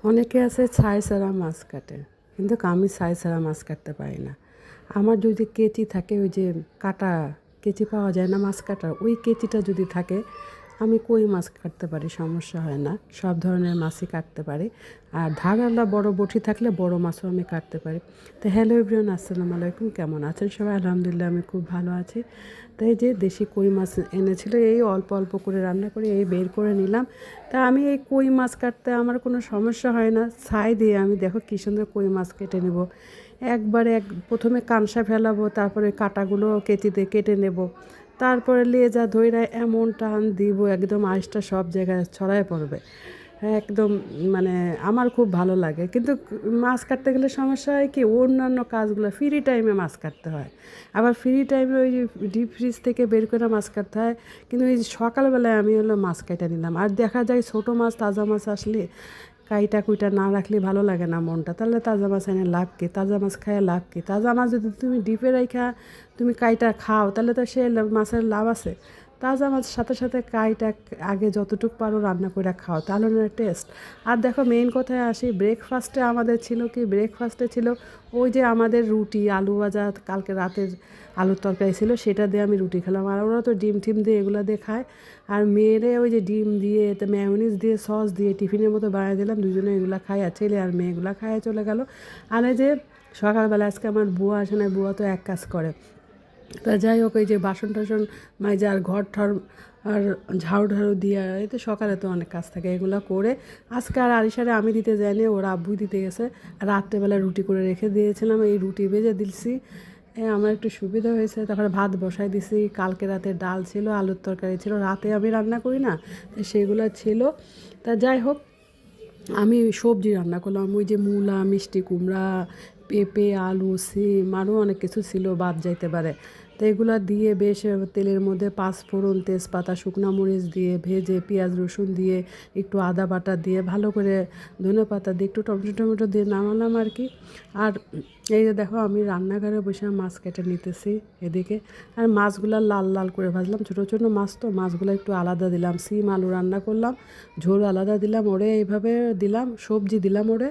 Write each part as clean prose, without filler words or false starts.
অনেকে আছে ছাই ছাড়া মাছ কাটে, কিন্তু আমি ছাই ছাড়া মাছ কাটতে পারি না। আমার যদি কেচি থাকে, ওই যে কাটা কেচি পাওয়া যায় না মাছ কাটার, ওই কেচিটা যদি থাকে আমি কই মাছ কাটতে পারি, সমস্যা হয় না। সব ধরনের মাছই কাটতে পারি। আর ধারালা বড় বটি থাকলে বড় মাছও আমি কাটতে পারি। তো হ্যালো এভরিওয়ান, আসসালামু আলাইকুম। কেমন আছেন সবাই? আলহামদুলিল্লাহ আমি খুব ভালো আছি। তাই যে দেশি কই মাছ এনেছিল, এই অল্প অল্প করে রান্না করে এই বের করে নিলাম। তা আমি এই কই মাছ কাটতে আমার কোনো সমস্যা হয় না। ছাই দিয়ে আমি দেখো কী সুন্দর কই মাছ কেটে নেব। একবারে প্রথমে কানসা ফেলাবো, তারপরে কাঁটাগুলো কেচিতে কেটে নেব, তারপরে লেজা ধইরা এমন টান দিব একদম আঁশটা সব জায়গায় ছড়ায় পড়বে। একদম মানে আমার খুব ভালো লাগে। কিন্তু মাছ কাটতে গেলে সমস্যা হয় কি, অন্যান্য কাজগুলো ফ্রি টাইমে মাছ কাটতে হয়। আবার ফ্রি টাইমে ওই যে ডিপ ফ্রিজ থেকে বের করে মাছ কাটতে হয়। কিন্তু এই সকালবেলায় আমি মাছ কেটে নিলাম। আর দেখা যায় ছোটো মাছ, তাজা মাছ আসলে কাইটা কুইটা না রাখলে ভালো লাগে না মনটা। তাহলে তাজা মাছ এনে লাভ কী? তাজা মাছ খায় লাভ কী? তাজা মাছ যদি তুমি ডিপে রাইখা তুমি কাইটা খাও, তাহলে তো সে মাছের লাভ আছে। তাজা মাছ সাথে সাথে কাইটা আগে যতটুকু পারো রান্না করে খাও, তাহলে না টেস্ট। আর দেখো মেইন কথায় আসি, ব্রেকফাস্টে আমাদের ছিল কি, ব্রেকফাস্টে ছিল ওই যে আমাদের রুটি, আলু ভাজা, কালকে রাতের আলুর তরকারি ছিল, সেটা দিয়ে আমি রুটি খেলাম। আর ওরা তো ডিম টিম দিয়ে এগুলো দিয়ে খায়। আর মেয়েরে ওই যে ডিম দিয়ে তো ম্যায়োনিজ দিয়ে সস দিয়ে টিফিনের মতো বানিয়ে দিলাম, দুজনে এগুলো খায়। আর ছেলে আর মেয়ে এগুলো খায় চলে গেল। আর এই যে সকালবেলা আজকে আমার বুয়া আসে না, বুয়া তো এক কাজ করে। তা যাই হোক, এই যে বাসন টাসন মাইজা আর ঘর ঠর আর ঝাড়ু ঝাড়ু দিয়ে, এই তো সকালে তো অনেক কাজ থাকে, এগুলো করে আজকে আর আরিশারে আমি দিতে যাইনি, ওরা আব্বুই দিতে গেছে। রাত্রেবেলা রুটি করে রেখে দিয়েছিলাম, এই রুটি ভেজে দিচ্ছি। আমার একটু সুবিধা হয়েছে। তারপরে ভাত বসাই দিছি, কালকে রাতে ডাল ছিল, আলুর তরকারি ছিল, রাতে আমি রান্না করি না, তো সেগুলো ছিল। তা যাই হোক, আমি সবজি রান্না করলাম, ওই যে মূলা, মিষ্টি কুমড়া, পেঁপে, আলু, সিম, আরও অনেক কিছু ছিল, বাদ যাইতে পারে। তো এগুলো দিয়ে বেশ তেলের মধ্যে পাঁচফোড়ন, তেজপাতা, শুকনো মরিচ দিয়ে ভেজে, পেঁয়াজ রসুন দিয়ে, একটু আদা বাটা দিয়ে, ভালো করে ধনেপাতা দিয়ে, একটু টমেটো টমেটো দিয়ে নামালাম আর কি। আর এই যে দেখো আমি রান্নাঘরে বসে মাছ কেটে নিতেছি এদিকে। আর মাছগুলো লাল লাল করে ভাজলাম, ছোটো ছোটো মাছ তো, মাছগুলো একটু আলাদা দিলাম। সিম আলু রান্না করলাম, ঝোল আলাদা দিলাম ওরে, এইভাবে দিলাম। সবজি দিলাম ওরে,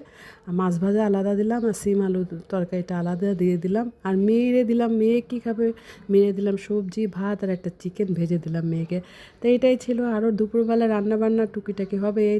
আর মাছ ভাজা আলাদা দিলাম, আর সিম আলু তরকারিটা আলাদা দিয়ে দিলাম। আর মেয়েরে দিলাম, মেয়ে কী খাবে, মেয়ে দিলাম সবজি ভাত আর একটা চিকেন ভেজে দিলাম মেয়েকে। তো এইটাই ছিল। আরও দুপুরবেলা রান্না বান্না টুকিটাকি হবে এই।